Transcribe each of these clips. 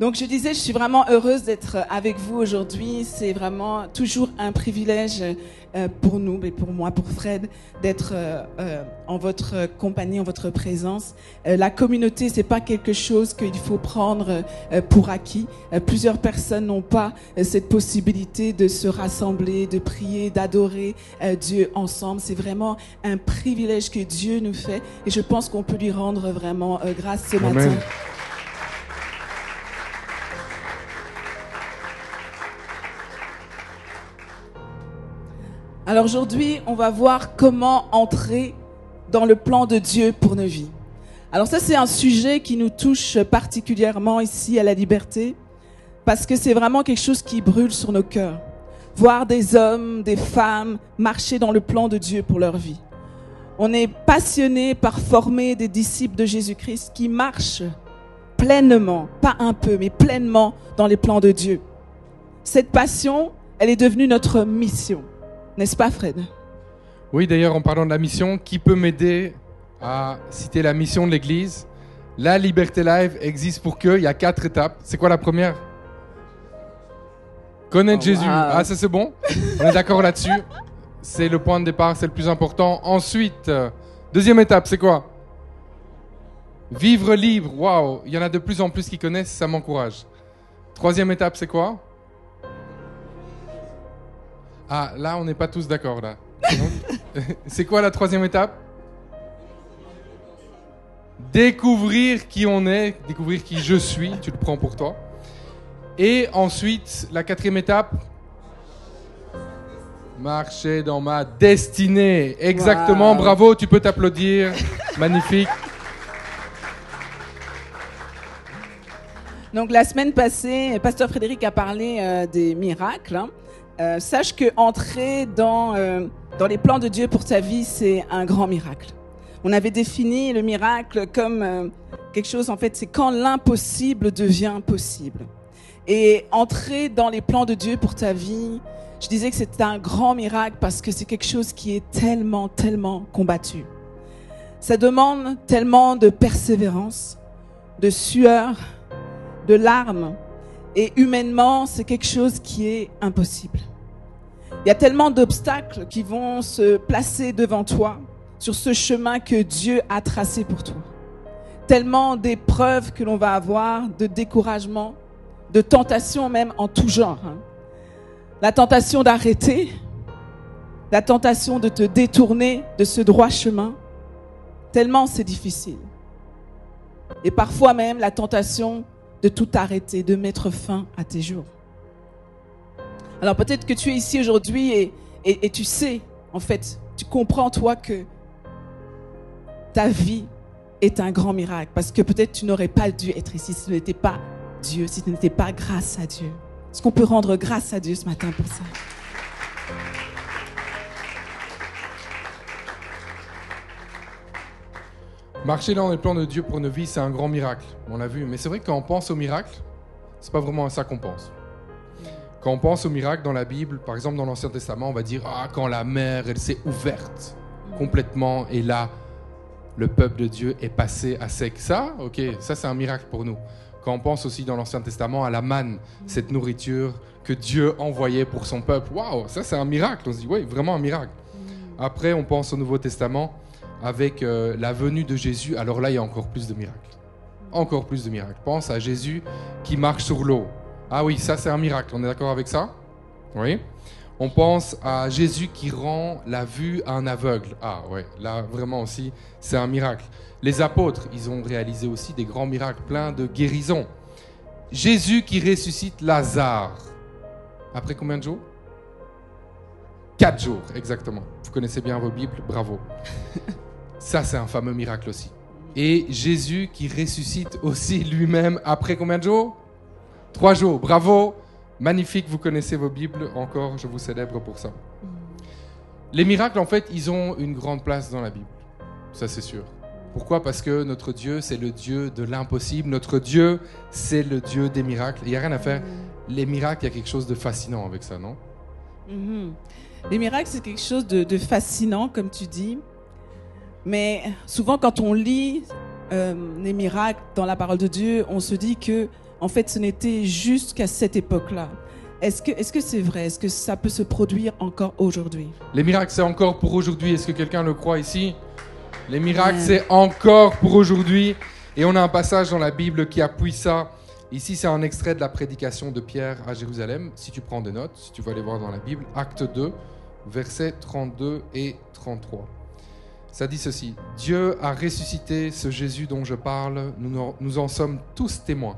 Donc je disais, je suis vraiment heureuse d'être avec vous aujourd'hui. C'est vraiment toujours un privilège pour nous, et pour moi, pour Fred, d'être en votre compagnie, en votre présence. La communauté, c'est pas quelque chose qu'il faut prendre pour acquis. Plusieurs personnes n'ont pas cette possibilité de se rassembler, de prier, d'adorer Dieu ensemble. C'est vraiment un privilège que Dieu nous fait, et je pense qu'on peut lui rendre vraiment grâce ce Amen. matin. Alors aujourd'hui, on va voir comment entrer dans le plan de Dieu pour nos vies. Alors ça, c'est un sujet qui nous touche particulièrement ici à la Liberté, parce que c'est vraiment quelque chose qui brûle sur nos cœurs. Voir des hommes, des femmes marcher dans le plan de Dieu pour leur vie. On est passionné par former des disciples de Jésus-Christ qui marchent pleinement, pas un peu, mais pleinement dans les plans de Dieu. Cette passion, elle est devenue notre mission. N'est-ce pas, Fred? Oui, d'ailleurs, en parlant de la mission, qui peut m'aider à citer la mission de l'Église? La Liberté Live existe pour que, il y a 4 étapes. C'est quoi la première? Connaître Jésus. Wow. Ah, ça c'est bon? On est d'accord là-dessus. C'est le point de départ, c'est le plus important. Ensuite, deuxième étape, c'est quoi? Vivre libre. Waouh, il y en a de plus en plus qui connaissent, ça m'encourage. Troisième étape, c'est quoi? Ah, là, on n'est pas tous d'accord, là. C'est quoi la troisième étape? Découvrir qui on est, découvrir qui je suis, tu le prends pour toi. Et ensuite, la quatrième étape, marcher dans ma destinée. Exactement, Wow. bravo, tu peux t'applaudir. Magnifique. Donc la semaine passée, Pasteur Frédéric a parlé des miracles. Sache que entrer dans les plans de Dieu pour ta vie, c'est un grand miracle. On avait défini le miracle comme quelque chose, en fait, c'est quand l'impossible devient possible. Et entrer dans les plans de Dieu pour ta vie, je disais que c'est un grand miracle parce que c'est quelque chose qui est tellement, tellement combattu. Ça demande tellement de persévérance, de sueur, de larmes. Et humainement, c'est quelque chose qui est impossible. Il y a tellement d'obstacles qui vont se placer devant toi sur ce chemin que Dieu a tracé pour toi. Tellement d'épreuves que l'on va avoir, de découragement, de tentations même en tout genre. La tentation d'arrêter, la tentation de te détourner de ce droit chemin, tellement c'est difficile. Et parfois même la tentation de tout arrêter, de mettre fin à tes jours. Alors peut-être que tu es ici aujourd'hui et tu sais, en fait, tu comprends toi que ta vie est un grand miracle. Parce que peut-être tu n'aurais pas dû être ici si ce n'était pas Dieu, si ce n'était pas grâce à Dieu. Est-ce qu'on peut rendre grâce à Dieu ce matin pour ça? Marcher dans les plans de Dieu pour nos vies, c'est un grand miracle. On l'a vu. Mais c'est vrai que quand on pense au miracle, c'est pas vraiment à ça qu'on pense. Quand on pense au miracle dans la Bible, par exemple dans l'Ancien Testament, on va dire quand la mer elle s'est ouverte complètement et là le peuple de Dieu est passé à sec. Ça, ok, ça c'est un miracle pour nous. Quand on pense aussi dans l'Ancien Testament à la manne, cette nourriture que Dieu envoyait pour son peuple, waouh, ça c'est un miracle. On se dit oui, vraiment un miracle. Après, on pense au Nouveau Testament avec la venue de Jésus. Alors là, il y a encore plus de miracles. Encore plus de miracles. Pense à Jésus qui marche sur l'eau. Ah oui, ça c'est un miracle, on est d'accord avec ça? Oui. On pense à Jésus qui rend la vue à un aveugle. Ah ouais, là vraiment aussi, c'est un miracle. Les apôtres, ils ont réalisé aussi des grands miracles, plein de guérisons. Jésus qui ressuscite Lazare. Après combien de jours? 4 jours, exactement. Vous connaissez bien vos Bibles, bravo. Ça c'est un fameux miracle aussi. Et Jésus qui ressuscite aussi lui-même après combien de jours? 3 jours, bravo, magnifique, vous connaissez vos Bibles, encore, je vous célèbre pour ça. Les miracles, en fait, ils ont une grande place dans la Bible, ça c'est sûr. Pourquoi? Parce que notre Dieu, c'est le Dieu de l'impossible, notre Dieu, c'est le Dieu des miracles. Il n'y a rien à faire. Les miracles, il y a quelque chose de fascinant avec ça, non? Les miracles, c'est quelque chose de fascinant, comme tu dis. Mais souvent, quand on lit les miracles dans la parole de Dieu, on se dit que en fait, ce n'était juste qu'à cette époque-là. Est-ce que c'est vrai? Est-ce que ça peut se produire encore aujourd'hui? Les miracles, c'est encore pour aujourd'hui. Est-ce que quelqu'un le croit ici? Les miracles, c'est encore pour aujourd'hui. Et on a un passage dans la Bible qui appuie ça. Ici, c'est un extrait de la prédication de Pierre à Jérusalem. Si tu prends des notes, si tu vas aller voir dans la Bible, Acte 2, versets 32 et 33. Ça dit ceci: Dieu a ressuscité ce Jésus dont je parle. Nous en sommes tous témoins.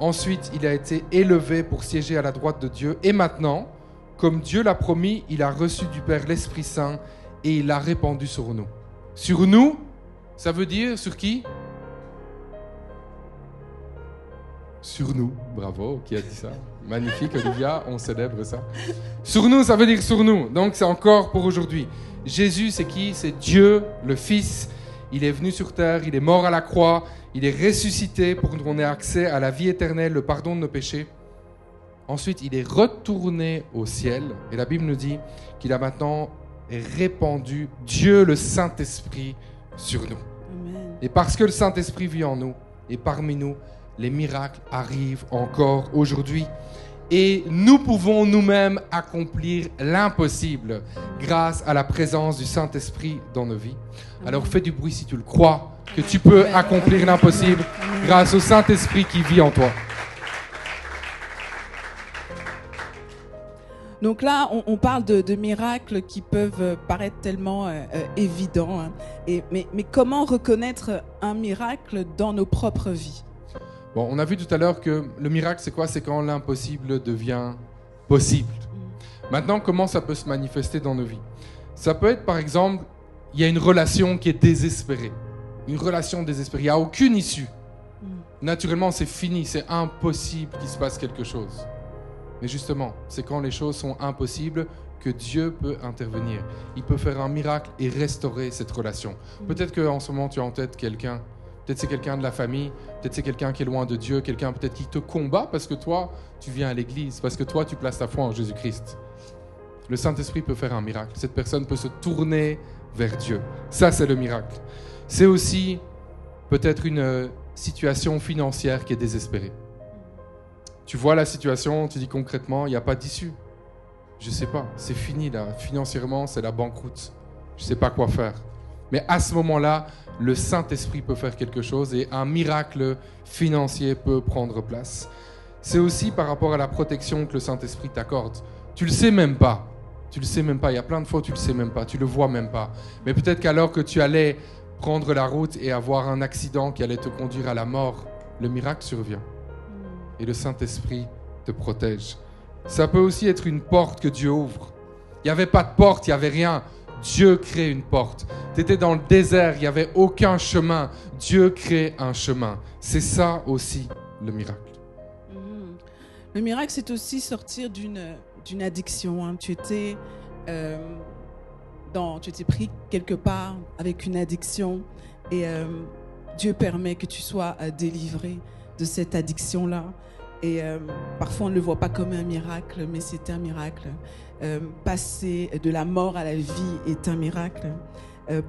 Ensuite, il a été élevé pour siéger à la droite de Dieu. Et maintenant, comme Dieu l'a promis, il a reçu du Père l'Esprit Saint et il l'a répandu sur nous. Sur nous, ça veut dire sur qui? Sur nous. Bravo, qui a dit ça? Magnifique, Olivia, on célèbre ça. Sur nous, ça veut dire sur nous. Donc, c'est encore pour aujourd'hui. Jésus, c'est qui? C'est Dieu, le Fils. Il est venu sur terre, il est mort à la croix, il est ressuscité pour qu'on ait accès à la vie éternelle, le pardon de nos péchés. Ensuite, il est retourné au ciel. Et la Bible nous dit qu'il a maintenant répandu Dieu, le Saint-Esprit, sur nous. Amen. Et parce que le Saint-Esprit vit en nous et parmi nous, les miracles arrivent encore aujourd'hui. Et nous pouvons nous-mêmes accomplir l'impossible grâce à la présence du Saint-Esprit dans nos vies. Alors fais du bruit si tu le crois, que tu peux accomplir l'impossible grâce au Saint-Esprit qui vit en toi. Donc là, on parle de miracles qui peuvent paraître tellement évidents. Hein. Mais comment reconnaître un miracle dans nos propres vies? Bon, on a vu tout à l'heure que le miracle, c'est quoi? C'est quand l'impossible devient possible. Maintenant, comment ça peut se manifester dans nos vies? Ça peut être, par exemple, il y a une relation qui est désespérée. Une relation désespérée. Il n'y a aucune issue. Naturellement, c'est fini. C'est impossible qu'il se passe quelque chose. Mais justement, c'est quand les choses sont impossibles que Dieu peut intervenir. Il peut faire un miracle et restaurer cette relation. Peut-être qu'en ce moment, tu as en tête quelqu'un. Peut-être c'est quelqu'un de la famille, peut-être c'est quelqu'un qui est loin de Dieu, quelqu'un peut-être qui te combat parce que toi, tu viens à l'église, parce que toi, tu places ta foi en Jésus-Christ. Le Saint-Esprit peut faire un miracle. Cette personne peut se tourner vers Dieu. Ça, c'est le miracle. C'est aussi peut-être une situation financière qui est désespérée. Tu vois la situation, tu dis concrètement, il n'y a pas d'issue. Je ne sais pas, c'est fini là. Financièrement, c'est la banqueroute. Je ne sais pas quoi faire. Mais à ce moment-là, le Saint-Esprit peut faire quelque chose et un miracle financier peut prendre place. C'est aussi par rapport à la protection que le Saint-Esprit t'accorde. Tu le sais même pas. Tu le sais même pas. Il y a plein de fois où tu le sais même pas. Tu le vois même pas. Mais peut-être qu'alors que tu allais prendre la route et avoir un accident qui allait te conduire à la mort, le miracle survient. Et le Saint-Esprit te protège. Ça peut aussi être une porte que Dieu ouvre. Il n'y avait pas de porte, il n'y avait rien. Dieu crée une porte. Tu étais dans le désert, il n'y avait aucun chemin. Dieu crée un chemin. C'est ça aussi le miracle. Le miracle, c'est aussi sortir d'une addiction. Hein. Tu étais pris quelque part avec une addiction et Dieu permet que tu sois délivré de cette addiction-là. Et parfois, on ne le voit pas comme un miracle, mais c'est un miracle. Passer de la mort à la vie est un miracle.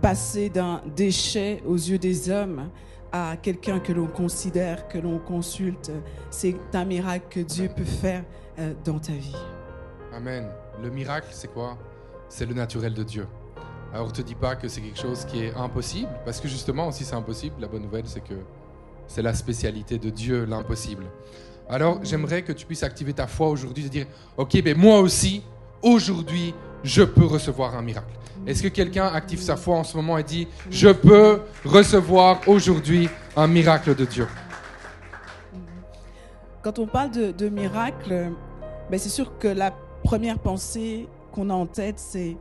Passer d'un déchet aux yeux des hommes à quelqu'un que l'on considère, que l'on consulte, c'est un miracle que Dieu peut faire dans ta vie. Amen. Le miracle, c'est quoi? C'est le naturel de Dieu. Alors, ne te dis pas que c'est quelque chose qui est impossible, parce que justement, si c'est impossible, la bonne nouvelle, c'est que c'est la spécialité de Dieu, l'impossible. Alors, j'aimerais que tu puisses activer ta foi aujourd'hui, de dire, ok, ben moi aussi, aujourd'hui, je peux recevoir un miracle. Est-ce que quelqu'un active sa foi en ce moment et dit, je peux recevoir aujourd'hui un miracle de Dieu? Quand on parle de miracle, ben c'est sûr que la première pensée qu'on a en tête, c'est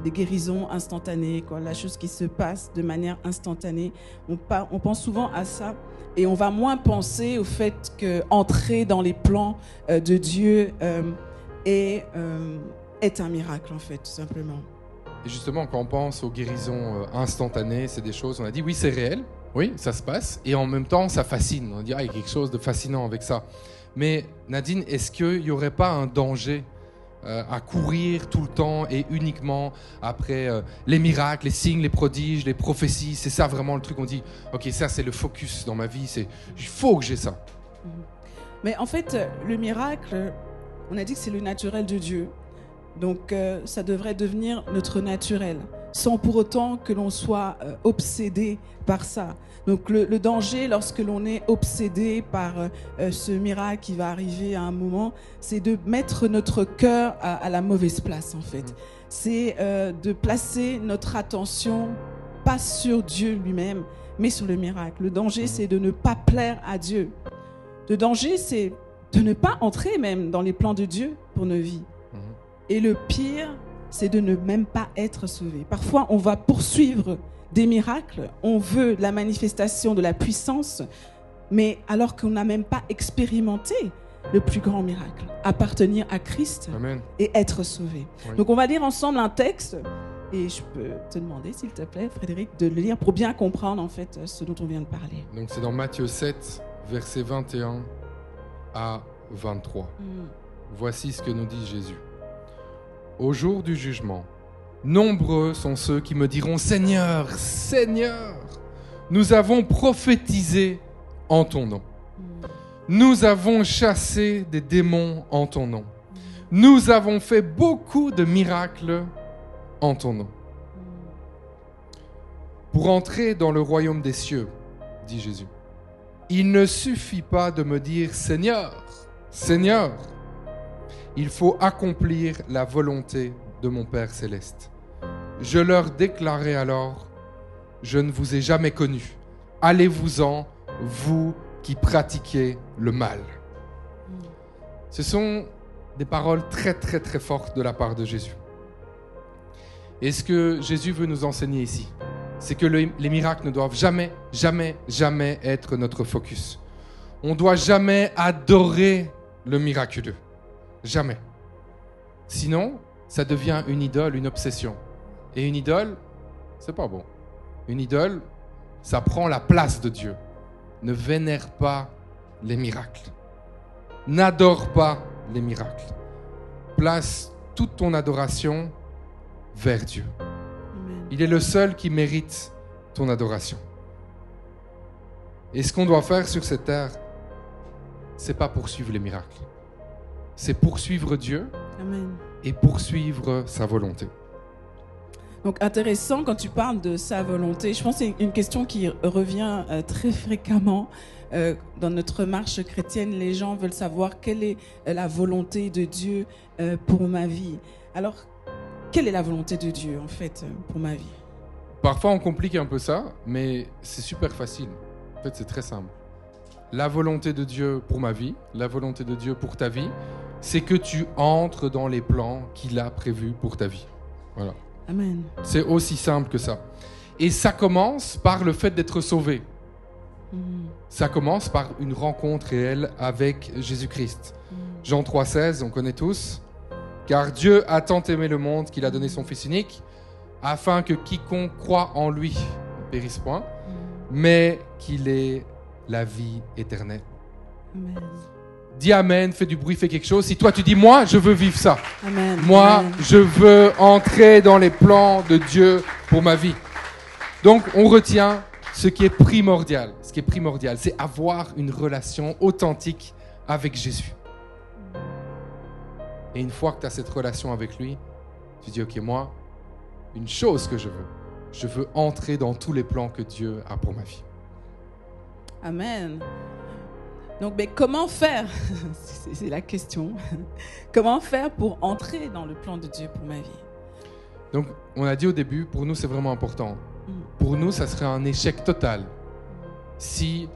des guérisons instantanées, quoi, la chose qui se passe de manière instantanée. On pense souvent à ça et on va moins penser au fait qu'entrer dans les plans de Dieu est un miracle, en fait, tout simplement. Et justement, quand on pense aux guérisons instantanées, c'est des choses, on a dit, oui, c'est réel, oui, ça se passe, et en même temps, ça fascine. On dit, il y a quelque chose de fascinant avec ça. Mais Nadine, est-ce qu'il n'y aurait pas un danger à courir tout le temps et uniquement après les miracles, les signes, les prodiges, les prophéties. C'est ça vraiment le truc, on dit, ok, ça c'est le focus dans ma vie, il faut que j'ai ça. Mais en fait, le miracle, on a dit que c'est le naturel de Dieu. Donc ça devrait devenir notre naturel, sans pour autant que l'on soit obsédé par ça. Donc le danger, lorsque l'on est obsédé par ce miracle qui va arriver à un moment, c'est de mettre notre cœur à la mauvaise place, en fait. C'est de placer notre attention pas sur Dieu lui-même, mais sur le miracle. Le danger, c'est de ne pas plaire à Dieu. Le danger, c'est de ne pas entrer même dans les plans de Dieu pour nos vies. Et le pire, c'est de ne même pas être sauvé. Parfois, on va poursuivre des miracles, on veut la manifestation de la puissance, mais alors qu'on n'a même pas expérimenté le plus grand miracle, appartenir à Christ. Amen. Et être sauvé. Oui. Donc on va lire ensemble un texte, et je peux te demander, s'il te plaît, Frédéric, de le lire pour bien comprendre en fait ce dont on vient de parler. Donc c'est dans Matthieu 7, versets 21 à 23. Voici ce que nous dit Jésus. Au jour du jugement, nombreux sont ceux qui me diront « Seigneur, Seigneur, nous avons prophétisé en ton nom. Nous avons chassé des démons en ton nom. Nous avons fait beaucoup de miracles en ton nom. » Pour entrer dans le royaume des cieux, dit Jésus, il ne suffit pas de me dire « Seigneur, Seigneur ». Il faut accomplir la volonté de mon Père céleste. Je leur déclarai alors, je ne vous ai jamais connus. Allez-vous-en, vous qui pratiquez le mal. Ce sont des paroles très très très fortes de la part de Jésus. Et ce que Jésus veut nous enseigner ici, c'est que les miracles ne doivent jamais, jamais, jamais être notre focus. On ne doit jamais adorer le miraculeux. Jamais. Sinon, ça devient une idole, une obsession. Et une idole, c'est pas bon. Une idole, ça prend la place de Dieu. Ne vénère pas les miracles. N'adore pas les miracles. Place toute ton adoration vers Dieu. Amen. Il est le seul qui mérite ton adoration. Et ce qu'on doit faire sur cette terre, c'est pas poursuivre les miracles. C'est poursuivre Dieu. Amen. Et poursuivre sa volonté. Donc intéressant quand tu parles de sa volonté. Je pense que c'est une question qui revient très fréquemment dans notre marche chrétienne. Les gens veulent savoir quelle est la volonté de Dieu pour ma vie. Alors, quelle est la volonté de Dieu en fait pour ma vie? Parfois on complique un peu ça, mais c'est super facile. En fait, c'est très simple. La volonté de Dieu pour ma vie, la volonté de Dieu pour ta vie, c'est que tu entres dans les plans qu'il a prévus pour ta vie. Voilà. Amen. C'est aussi simple que ça. Et ça commence par le fait d'être sauvé. Ça commence par une rencontre réelle avec Jésus-Christ. Jean 3,16, on connaît tous. « Car Dieu a tant aimé le monde qu'il a donné son Fils unique, afin que quiconque croit en lui ne périsse point, mais qu'il ait la vie éternelle. » Amen. Dis Amen, fais du bruit, fais quelque chose. Si toi tu dis, moi, je veux vivre ça. Amen. Moi, Amen. je veux entrer dans les plans de Dieu pour ma vie. Donc, on retient ce qui est primordial. Ce qui est primordial, c'est avoir une relation authentique avec Jésus. Et une fois que tu as cette relation avec lui, tu dis, ok, moi, une chose que je veux entrer dans tous les plans que Dieu a pour ma vie. Amen. Donc, mais comment faire? C'est la question. Comment faire pour entrer dans le plan de Dieu pour ma vie? Donc, on a dit au début, pour nous, c'est vraiment important. Pour nous, ça serait un échec total si,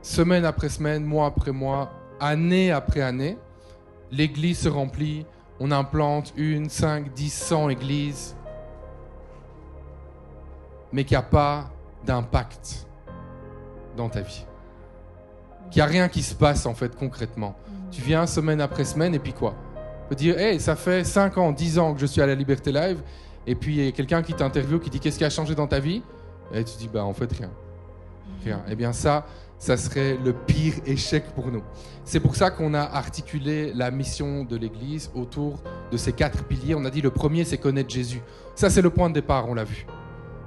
semaine après semaine, mois après mois, année après année, l'église se remplit, on implante 1, 5, 10, 100 églises, mais qu'il n'y a pas d'impact dans ta vie. Qu'il n'y a rien qui se passe en fait concrètement. Tu viens semaine après semaine et puis quoi? Tu peux dire, hey, ça fait 5 ans, 10 ans que je suis à la Liberté Live, et puis il y a quelqu'un qui t'interviewe, qui dit qu'est-ce qui a changé dans ta vie? Et tu dis, bah en fait rien. Rien. Eh bien ça serait le pire échec pour nous. C'est pour ça qu'on a articulé la mission de l'Église autour de ces 4 piliers. On a dit le premier, c'est connaître Jésus. Ça, c'est le point de départ, on l'a vu.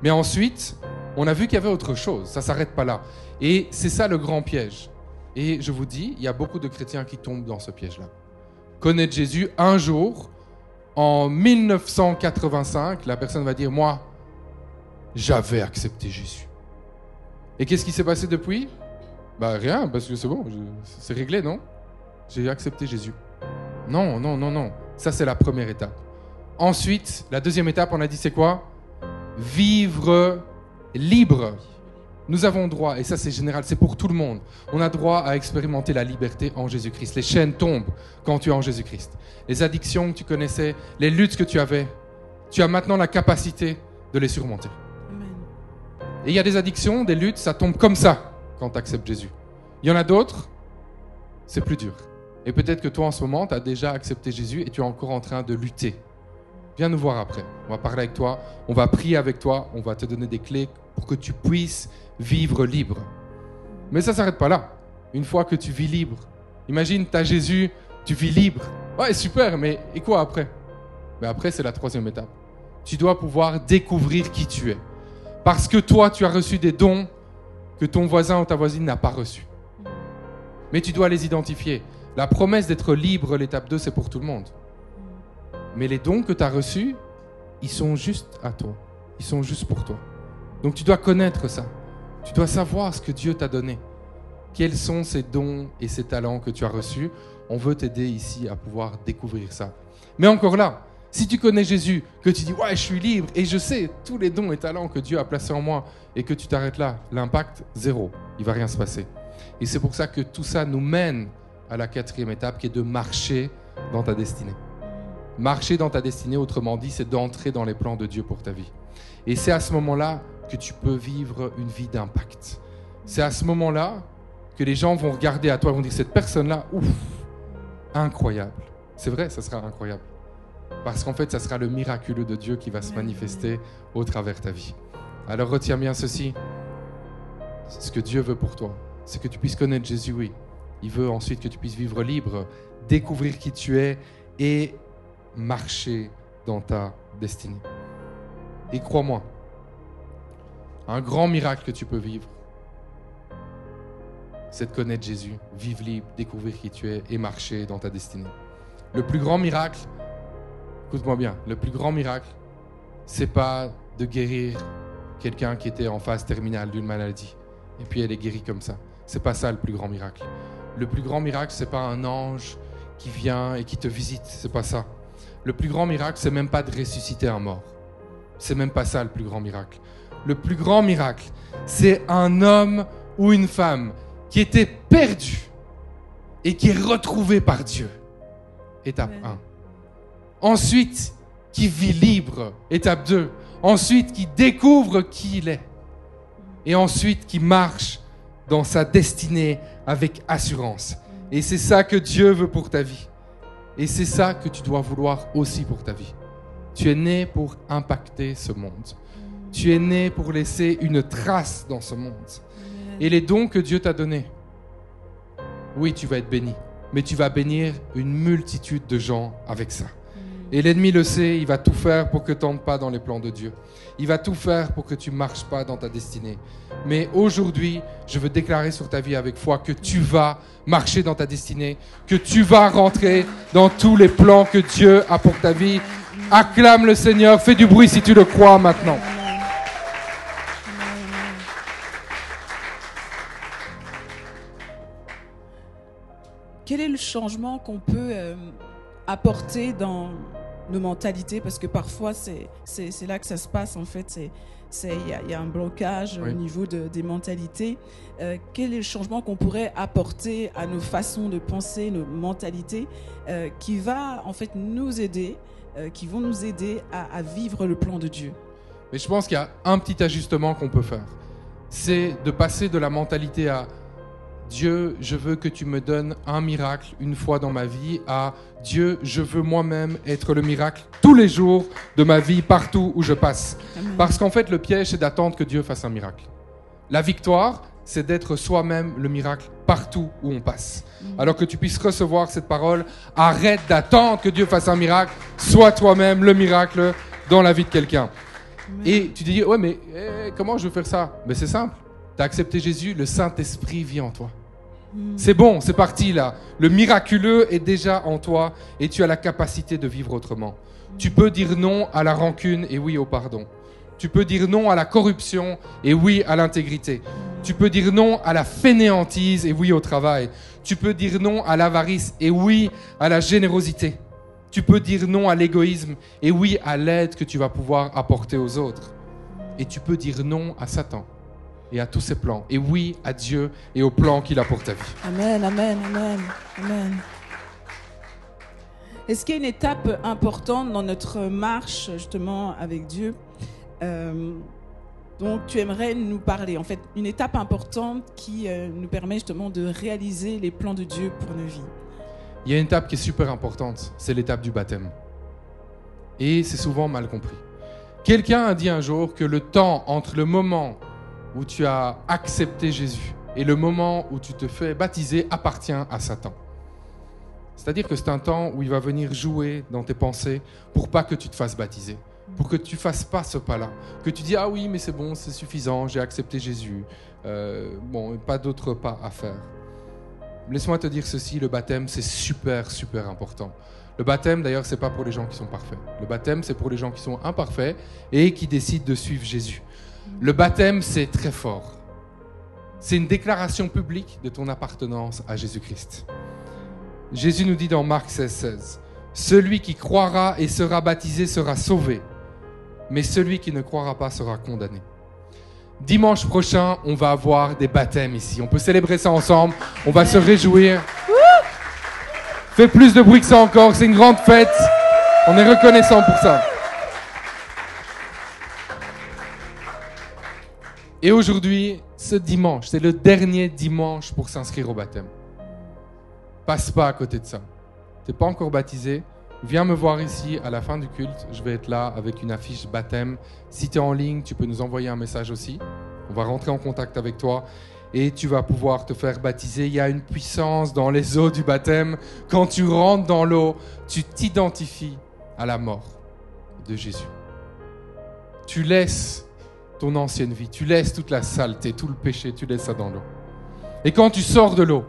Mais ensuite, on a vu qu'il y avait autre chose. Ça ne s'arrête pas là. Et c'est ça le grand piège. Et je vous dis, il y a beaucoup de chrétiens qui tombent dans ce piège-là. Connaître Jésus, un jour, en 1985, la personne va dire, moi, j'avais accepté Jésus. Et qu'est-ce qui s'est passé depuis ? Rien, parce que c'est bon, c'est réglé, non ? J'ai accepté Jésus. Non. Ça, c'est la première étape. Ensuite, la deuxième étape, on a dit, c'est quoi ? Vivre libre. Nous avons droit, et ça c'est général, c'est pour tout le monde, on a droit à expérimenter la liberté en Jésus-Christ. Les chaînes tombent quand tu es en Jésus-Christ. Les addictions que tu connaissais, les luttes que tu avais, tu as maintenant la capacité de les surmonter. Amen. Et il y a des addictions, des luttes, ça tombe comme ça quand tu acceptes Jésus. Il y en a d'autres, c'est plus dur. Et peut-être que toi en ce moment, tu as déjà accepté Jésus et tu es encore en train de lutter. Viens nous voir après. On va parler avec toi, on va prier avec toi, on va te donner des clés pour que tu puisses vivre libre. Mais ça ne s'arrête pas là. Une fois que tu vis libre, imagine, tu as Jésus, tu vis libre. Ouais, super, mais et quoi après ? Après, c'est la troisième étape. Tu dois pouvoir découvrir qui tu es. Parce que toi, tu as reçu des dons que ton voisin ou ta voisine n'a pas reçus. Mais tu dois les identifier. La promesse d'être libre, l'étape 2, c'est pour tout le monde. Mais les dons que tu as reçus, ils sont juste à toi. Ils sont juste pour toi. Donc tu dois connaître ça. Tu dois savoir ce que Dieu t'a donné. Quels sont ces dons et ces talents que tu as reçus. On veut t'aider ici à pouvoir découvrir ça. Mais encore là, si tu connais Jésus, que tu dis « Ouais, je suis libre et je sais tous les dons et talents que Dieu a placés en moi » et que tu t'arrêtes là, l'impact, zéro. Il ne va rien se passer. Et c'est pour ça que tout ça nous mène à la 4e étape qui est de marcher dans ta destinée. Marcher dans ta destinée, autrement dit, c'est d'entrer dans les plans de Dieu pour ta vie. Et c'est à ce moment-là que tu peux vivre une vie d'impact. C'est à ce moment-là que les gens vont regarder à toi et vont dire « Cette personne-là, ouf, incroyable. » C'est vrai, ça sera incroyable. Parce qu'en fait, ça sera le miraculeux de Dieu qui va se manifester au travers de ta vie. Alors retiens bien ceci. Ce que Dieu veut pour toi, c'est que tu puisses connaître Jésus, oui. Il veut ensuite que tu puisses vivre libre, découvrir qui tu es et marcher dans ta destinée. Et crois-moi, un grand miracle que tu peux vivre, c'est de connaître Jésus, vivre libre, découvrir qui tu es et marcher dans ta destinée. Le plus grand miracle, écoute-moi bien, le plus grand miracle, c'est pas de guérir quelqu'un qui était en phase terminale d'une maladie et puis elle est guérie comme ça. C'est pas ça le plus grand miracle. Le plus grand miracle, c'est pas un ange qui vient et qui te visite, c'est pas ça. Le plus grand miracle, c'est même pas de ressusciter un mort. C'est même pas ça le plus grand miracle. Le plus grand miracle, c'est un homme ou une femme qui était perdu et qui est retrouvé par Dieu. Étape 1. Ensuite, qui vit libre. Étape 2. Ensuite, qui découvre qui il est. Et ensuite, qui marche dans sa destinée avec assurance. Et c'est ça que Dieu veut pour ta vie. Et c'est ça que tu dois vouloir aussi pour ta vie. Tu es né pour impacter ce monde. Tu es né pour laisser une trace dans ce monde. Et les dons que Dieu t'a donnés, oui, tu vas être béni. Mais tu vas bénir une multitude de gens avec ça. Et l'ennemi le sait, il va tout faire pour que tu n'entres pas dans les plans de Dieu. Il va tout faire pour que tu ne marches pas dans ta destinée. Mais aujourd'hui, je veux déclarer sur ta vie avec foi que tu vas marcher dans ta destinée, que tu vas rentrer dans tous les plans que Dieu a pour ta vie. Acclame le Seigneur, fais du bruit si tu le crois maintenant. Quel est le changement qu'on peut apporter dans nos mentalités? Parce que parfois, c'est là que ça se passe, en fait. Il y a un blocage au niveau des mentalités. Quel est le changement qu'on pourrait apporter à nos façons de penser, nos mentalités, qui va, en fait, nous aider, qui vont nous aider à vivre le plan de Dieu? Mais je pense qu'il y a un petit ajustement qu'on peut faire. C'est de passer de la mentalité à Dieu, je veux que tu me donnes un miracle une fois dans ma vie, à Dieu, je veux moi-même être le miracle tous les jours de ma vie, partout où je passe. Amen. Parce qu'en fait, le piège, c'est d'attendre que Dieu fasse un miracle. La victoire, c'est d'être soi-même le miracle partout où on passe. Alors que tu puisses recevoir cette parole, arrête d'attendre que Dieu fasse un miracle, sois toi-même le miracle dans la vie de quelqu'un. Et tu te dis, ouais, mais comment je veux faire ça? Mais c'est simple, tu as accepté Jésus, le Saint-Esprit vit en toi. C'est bon, c'est parti là. Le miraculeux est déjà en toi et tu as la capacité de vivre autrement. Tu peux dire non à la rancune et oui au pardon. Tu peux dire non à la corruption et oui à l'intégrité. Tu peux dire non à la fainéantise et oui au travail. Tu peux dire non à l'avarice et oui à la générosité. Tu peux dire non à l'égoïsme et oui à l'aide que tu vas pouvoir apporter aux autres. Et tu peux dire non à Satan et à tous ses plans. Et oui à Dieu et aux plans qu'il a pour ta vie. Amen, amen, amen, amen. Est-ce qu'il y a une étape importante dans notre marche justement avec Dieu dont tu aimerais nous parler? En fait, une étape importante qui nous permet justement de réaliser les plans de Dieu pour nos vies. Il y a une étape qui est super importante, c'est l'étape du baptême. Et c'est souvent mal compris. Quelqu'un a dit un jour que le temps entre le moment où tu as accepté Jésus et le moment où tu te fais baptiser appartient à Satan. C'est-à-dire que c'est un temps où il va venir jouer dans tes pensées pour pas que tu te fasses baptiser, pour que tu fasses pas ce pas-là, que tu dis ah oui mais c'est bon, c'est suffisant, j'ai accepté Jésus, bon pas d'autres pas à faire. Laisse-moi te dire ceci, le baptême c'est super super important. Le baptême d'ailleurs c'est pas pour les gens qui sont parfaits. Le baptême c'est pour les gens qui sont imparfaits et qui décident de suivre Jésus. Le baptême c'est très fort. C'est une déclaration publique de ton appartenance à Jésus-Christ. Jésus nous dit dans Marc 16:16, « Celui qui croira et sera baptisé sera sauvé, mais celui qui ne croira pas sera condamné. » Dimanche prochain, on va avoir des baptêmes ici. On peut célébrer ça ensemble, on va se réjouir. Fais plus de bruit que ça encore, c'est une grande fête. On est reconnaissant pour ça. Et aujourd'hui, ce dimanche, c'est le dernier dimanche pour s'inscrire au baptême. Passe pas à côté de ça. Tu n'es pas encore baptisé, viens me voir ici à la fin du culte. Je vais être là avec une affiche baptême. Si tu es en ligne, tu peux nous envoyer un message aussi. On va rentrer en contact avec toi et tu vas pouvoir te faire baptiser. Il y a une puissance dans les eaux du baptême. Quand tu rentres dans l'eau, tu t'identifies à la mort de Jésus. Tu laisses ton ancienne vie, tu laisses toute la saleté, tout le péché, tu laisses ça dans l'eau. Et quand tu sors de l'eau,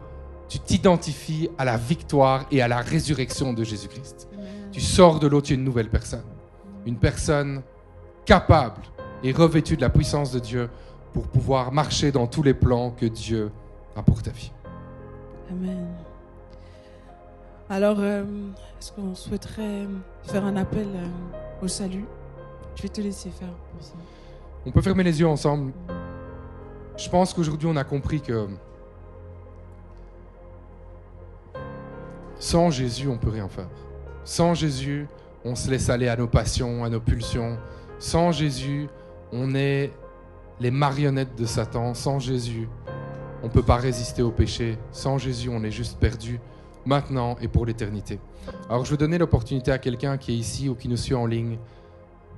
tu t'identifies à la victoire et à la résurrection de Jésus-Christ. Tu sors de l'eau, tu es une nouvelle personne. Une personne capable et revêtue de la puissance de Dieu pour pouvoir marcher dans tous les plans que Dieu a pour ta vie. Amen. Alors, est-ce qu'on souhaiterait faire un appel au salut? Je vais te laisser faire pour ça. On peut fermer les yeux ensemble. Je pense qu'aujourd'hui, on a compris que sans Jésus, on ne peut rien faire. Sans Jésus, on se laisse aller à nos passions, à nos pulsions. Sans Jésus, on est les marionnettes de Satan. Sans Jésus, on ne peut pas résister au péché. Sans Jésus, on est juste perdu maintenant et pour l'éternité. Alors, je veux donner l'opportunité à quelqu'un qui est ici ou qui nous suit en ligne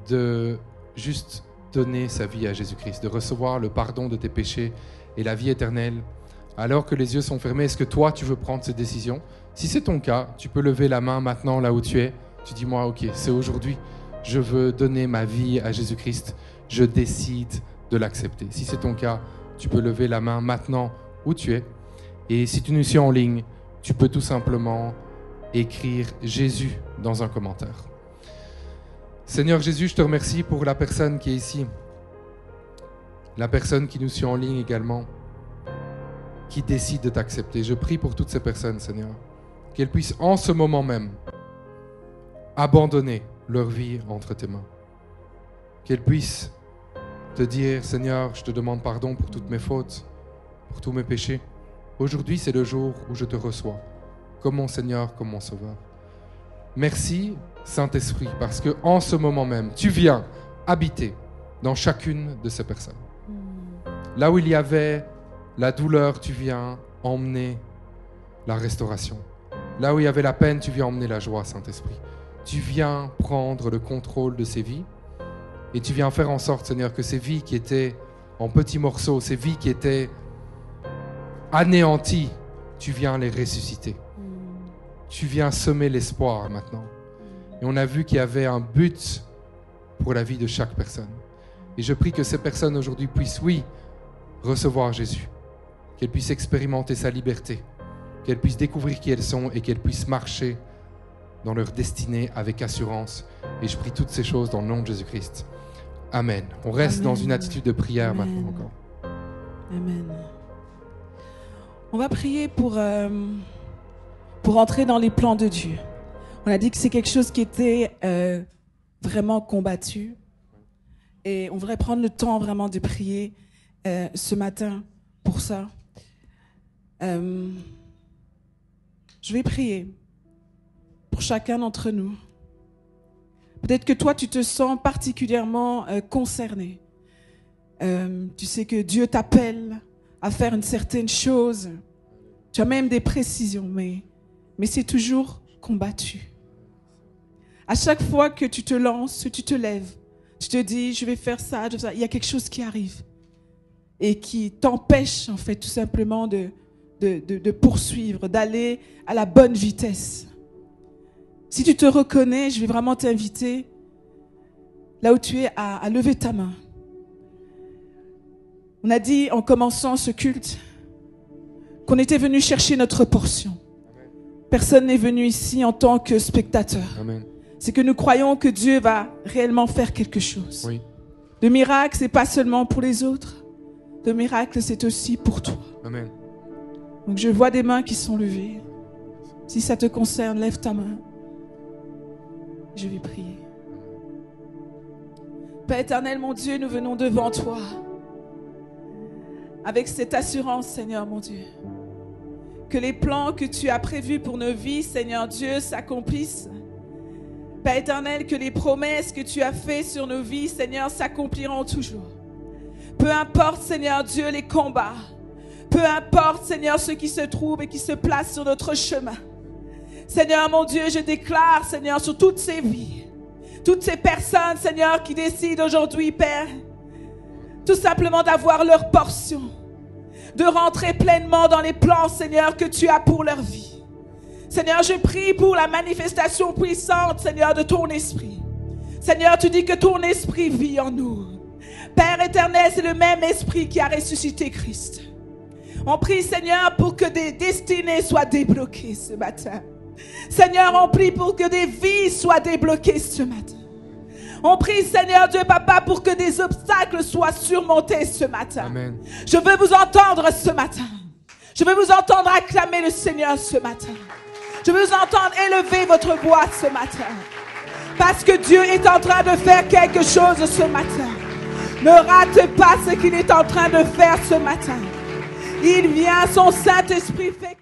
de juste donner sa vie à Jésus-Christ, de recevoir le pardon de tes péchés et la vie éternelle. Alors que les yeux sont fermés, est-ce que toi, tu veux prendre cette décision? Si c'est ton cas, tu peux lever la main maintenant là où tu es. Tu dis, moi, ok, c'est aujourd'hui. Je veux donner ma vie à Jésus-Christ. Je décide de l'accepter. Si c'est ton cas, tu peux lever la main maintenant où tu es. Et si tu nous suis en ligne, tu peux tout simplement écrire Jésus dans un commentaire. Seigneur Jésus, je te remercie pour la personne qui est ici. La personne qui nous suit en ligne également, qui décide de t'accepter. Je prie pour toutes ces personnes, Seigneur, qu'elles puissent en ce moment même abandonner leur vie entre tes mains. Qu'elles puissent te dire, Seigneur, je te demande pardon pour toutes mes fautes, pour tous mes péchés. Aujourd'hui, c'est le jour où je te reçois, comme mon Seigneur, comme mon Sauveur. Merci, Saint-Esprit, parce que en ce moment même, tu viens habiter dans chacune de ces personnes. Là où il y avait la douleur, tu viens emmener la restauration. Là où il y avait la peine, tu viens emmener la joie, Saint-Esprit. Tu viens prendre le contrôle de ces vies et tu viens faire en sorte, Seigneur, que ces vies qui étaient en petits morceaux, ces vies qui étaient anéantis, tu viens les ressusciter. Tu viens semer l'espoir maintenant. Et on a vu qu'il y avait un but pour la vie de chaque personne. Et je prie que ces personnes aujourd'hui puissent, oui, recevoir Jésus. Qu'elles puissent expérimenter sa liberté. Qu'elles puissent découvrir qui elles sont et qu'elles puissent marcher dans leur destinée avec assurance. Et je prie toutes ces choses dans le nom de Jésus-Christ. Amen. On reste dans une attitude de prière maintenant encore. Amen. On va prier pour entrer dans les plans de Dieu. On a dit que c'est quelque chose qui était vraiment combattu. Et on voudrait prendre le temps vraiment de prier ce matin pour ça. Je vais prier pour chacun d'entre nous. Peut-être que toi, tu te sens particulièrement concerné. Tu sais que Dieu t'appelle à faire une certaine chose. Tu as même des précisions, mais c'est toujours combattu. À chaque fois que tu te lances, tu te lèves, tu te dis, je vais faire ça, il y a quelque chose qui arrive et qui t'empêche, en fait, tout simplement de poursuivre, d'aller à la bonne vitesse. Si tu te reconnais, je vais vraiment t'inviter, là où tu es, à lever ta main. On a dit, en commençant ce culte, qu'on était venu chercher notre portion. Personne n'est venu ici en tant que spectateur. Amen. C'est que nous croyons que Dieu va réellement faire quelque chose. Oui. Le miracle, c'est pas seulement pour les autres. Le miracle, c'est aussi pour toi. Amen. Donc je vois des mains qui sont levées. Si ça te concerne, lève ta main. Je vais prier. Père éternel, mon Dieu, nous venons devant toi. Avec cette assurance, Seigneur, mon Dieu. Que les plans que tu as prévus pour nos vies, Seigneur Dieu, s'accomplissent. Père éternel, que les promesses que tu as faites sur nos vies, Seigneur, s'accompliront toujours. Peu importe, Seigneur Dieu, les combats. Peu importe, Seigneur, ceux qui se trouvent et qui se placent sur notre chemin. Seigneur, mon Dieu, je déclare, Seigneur, sur toutes ces vies, toutes ces personnes, Seigneur, qui décident aujourd'hui, Père, tout simplement d'avoir leur portion, de rentrer pleinement dans les plans, Seigneur, que tu as pour leur vie. Seigneur, je prie pour la manifestation puissante, Seigneur, de ton esprit. Seigneur, tu dis que ton esprit vit en nous. Père éternel, c'est le même esprit qui a ressuscité Christ. On prie, Seigneur, pour que des destinées soient débloquées ce matin. Seigneur, on prie pour que des vies soient débloquées ce matin. On prie, Seigneur Dieu, Papa, pour que des obstacles soient surmontés ce matin. Amen. Je veux vous entendre ce matin. Je veux vous entendre acclamer le Seigneur ce matin. Je veux vous entendre élever votre voix ce matin. Parce que Dieu est en train de faire quelque chose ce matin. Ne rate pas ce qu'il est en train de faire ce matin. Il vient, son Saint-Esprit fait...